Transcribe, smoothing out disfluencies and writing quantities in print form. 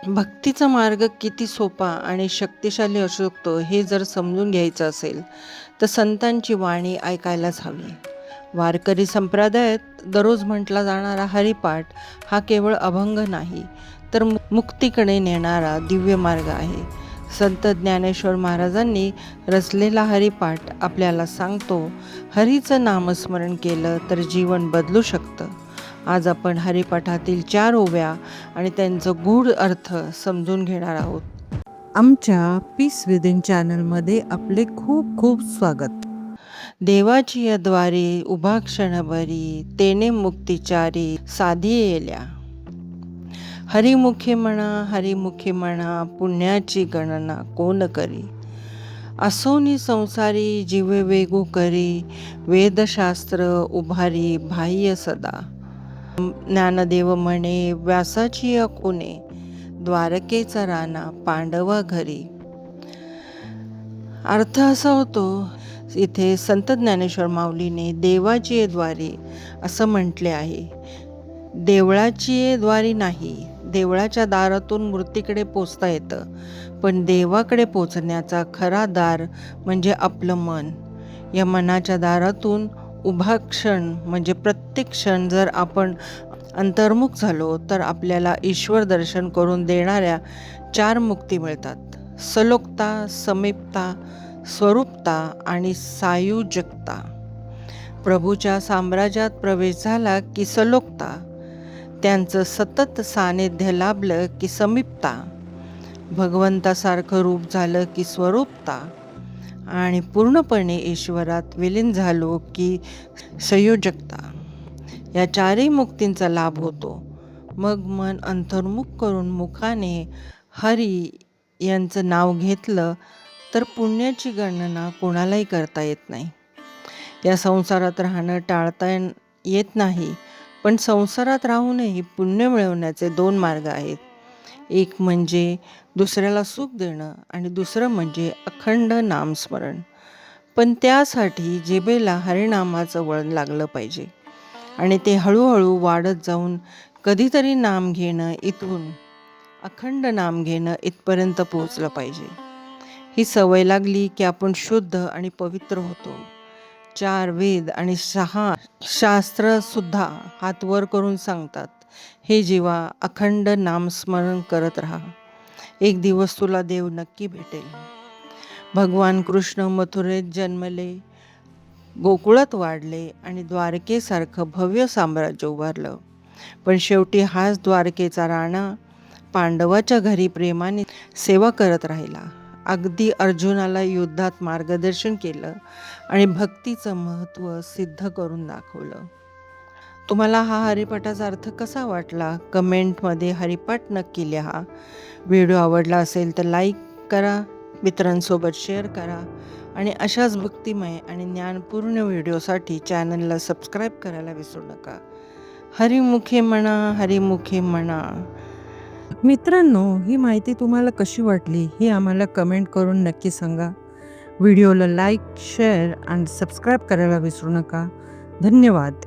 भक्तीचा मार्ग किती सोपा आणि शक्तिशाली असू शकतो हे जर समजून घ्यायचं असेल तर संतांची वाणी ऐकायलाच हवी. वारकरी संप्रदायात दररोज म्हटला जाणारा हरिपाठ हा केवळ अभंग नाही, तर मुक्तीकडे नेणारा दिव्य मार्ग आहे. संत ज्ञानेश्वर महाराजांनी रचलेला हरिपाठ आपल्याला सांगतो, हरीचं नामस्मरण केलं तर जीवन बदलू शकतं. आज आपण हरिपाठातील 4 ओव्या आणि त्यांचं गूढ अर्थ समजून घेणार आहोत. आमच्या पीस विदिन चॅनलमध्ये आपले खूप खूप स्वागत. देवाची यद्वारी उभा क्षणभरी, तेने मुक्तिचारी साधी येल्या. हरिमुखी म्हणा पुण्याची गणना कोण करी. असोनी संसारी जीवे वेगू करी, वेदशास्त्र उभारी बाह्य सदा. ज्ञानदेव म्हणे व्यासाची अकुने, द्वारकेचा राणा पांडवा घरी. अर्थ असा होतो, इथे संत ज्ञानेश्वर माऊलीने देवाची द्वारी असं म्हटले आहे. देवळाची द्वारी नाही, देवळाच्या दारातून मूर्तीकडे पोचता येतं, पण देवाकडे पोचण्याचा खरा दार म्हणजे आपलं मन. या मनाच्या दारातून उभा क्षण म्हणजे प्रत्येक क्षण जर आपण अंतर्मुख झालो तर आपल्याला ईश्वर दर्शन करून देणाऱ्या 4 मुक्ती मिळतात: सलोकता, समीपता, स्वरूपता आणि सायुज्यता. प्रभूच्या साम्राज्यात प्रवेश झाला की सलोकता, त्यांचं सतत सानिध्य लाभलं की समीपता, भगवंतासारखं रूप झालं की स्वरूपता आणि पूर्णपणे ईश्वरात विलीन झालो की संयोजकता. या 4ही मुक्तींचा लाभ होतो. मग मन अंतर्मुख करून मुखाने हरी यांचं नाव घेतलं तर पुण्याची गणना कोणालाही करता येत नाही. या संसारात राहणं टाळता येत नाही, पण संसारात राहूनही पुण्य मिळवण्याचे 2 मार्ग आहेत. एक म्हणजे दुसऱ्याला सुख देणं आणि दुसरं म्हणजे अखंड नामस्मरण. पण त्यासाठी जिभेला हरिनामाचं वळण लागलं पाहिजे आणि ते हळूहळू वाढत जाऊन कधीतरी नाम घेणं इथून अखंड नाम घेणं इथपर्यंत पोहोचलं पाहिजे. ही सवय लागली की आपण शुद्ध आणि पवित्र होतो. 4 वेद आणि 6 शास्त्र सुद्धा हात वर करून सांगतात, हे जीवा अखंड नामस्मरण करत राहा, एक दिवस तुला देव नक्की भेटेल. भगवान कृष्ण मथुरेत जन्मले, गोकुळात वाढले आणि द्वारकेसारखं भव्य साम्राज्य उभारलं. पण शेवटी हाच द्वारकेचा राणा पांडवाच्या घरी प्रेमाने सेवा करत राहिला. अगदी अर्जुनाला युद्धात मार्गदर्शन केलं आणि भक्तीचं महत्त्व सिद्ध करून दाखवलं. तुम्हाला हा हरिपाठाचा अर्थ कसा वाटला? कमेंटमध्ये हरिपाठ नक्की लिहा. व्हिडिओ आवडला असेल तर लाईक करा, मित्रांसोबत शेअर करा आणि अशाच भक्तिमय आणि ज्ञानपूर्ण व्हिडिओसाठी चॅनलला सबस्क्राईब करायला विसरू नका. हरिमुखे म्हणा. मित्रांनो, ही माहिती तुम्हाला कशी वाटली हे आम्हाला कमेंट करून नक्की सांगा. व्हिडिओला लाईक, शेअर आणि सबस्क्राईब करायला विसरू नका. धन्यवाद.